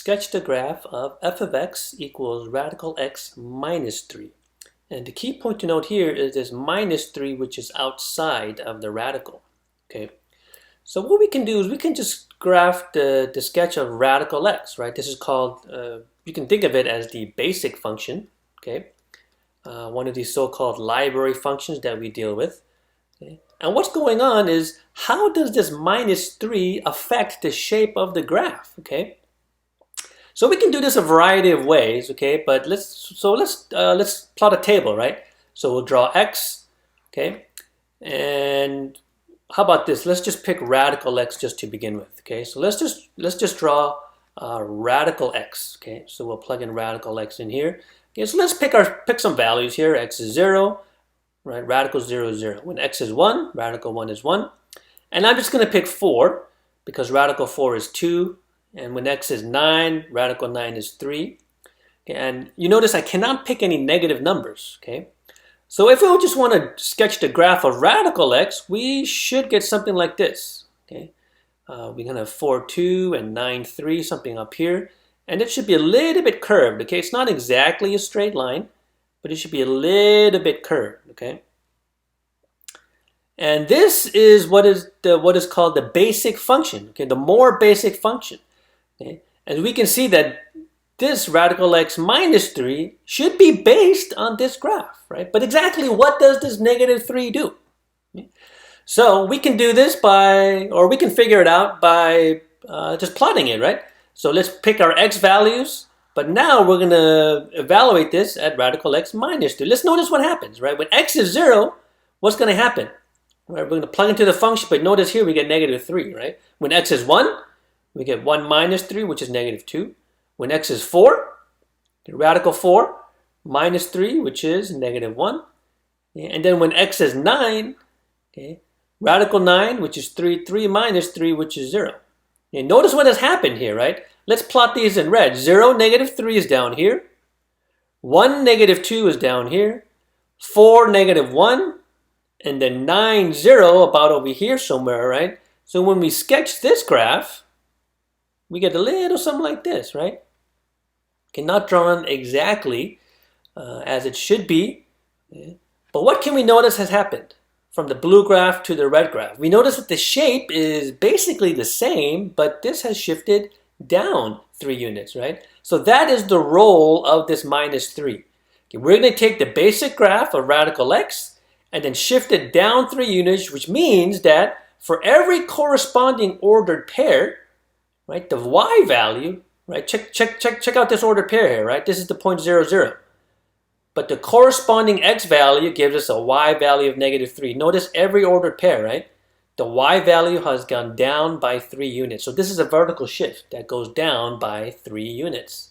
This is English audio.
sketch the graph of f of x equals radical x minus 3. And the key point to note here is this minus 3, which is outside of the radical. Okay, so what we can do is we can just graph the sketch of radical x, right? This is called, you can think of it as the basic function, okay? One of these so-called library functions that we deal with. Okay? And what's going on is, how does this minus 3 affect the shape of the graph, okay? So we can do this a variety of ways, okay? But let's plot a table, right? So we'll draw x, okay? And how about this? Let's just pick radical x just to begin with, okay? So let's just draw radical x, okay? So we'll plug in radical x in here. Okay, so let's pick some values here. X is 0, right? Radical 0 is 0. When x is 1, radical 1 is 1. And I'm just going to pick 4 because radical 4 is 2. And when x is 9, radical 9 is 3. Okay, and you notice I cannot pick any negative numbers, okay? So if we just want to sketch the graph of radical x, we should get something like this, okay? We're going to have 4, 2 and 9, 3, something up here. And it should be a little bit curved, okay? It's not exactly a straight line, but it should be a little bit curved, okay? And this is what is called the basic function, okay? The more basic function, okay? And we can see that this radical x minus 3 should be based on this graph, right? But exactly what does this negative 3 do? Okay? So we can do this or we can figure it out by just plotting it, right? So let's pick our x values, but now we're going to evaluate this at radical x minus 3. Let's notice what happens, right? When x is 0, what's going to happen? Right, we're going to plug into the function, but notice here we get negative 3, right? When x is 1, we get 1 minus 3, which is negative 2. When x is 4, radical 4 minus 3, which is negative 1. And then when x is 9, okay, radical 9, which is 3 minus 3, which is 0. And notice what has happened here, right? Let's plot these in red. 0, negative 3 is down here. 1, negative 2 is down here. 4, negative 1. And then 9, 0 about over here somewhere, right? So when we sketch this graph, we get a little something like this, right? Okay, not drawn exactly as it should be. Okay. But what can we notice has happened? From the blue graph to the red graph. We notice that the shape is basically the same, but this has shifted down 3 units, right? So that is the role of this minus 3. Okay, we're going to take the basic graph of radical x and then shift it down 3 units, which means that for every corresponding ordered pair, right, the y value, right, check out this ordered pair here, right? This is the point 0, 0. But the corresponding x value gives us a y value of negative 3. Notice every ordered pair, right? The y value has gone down by 3 units. So this is a vertical shift that goes down by 3 units.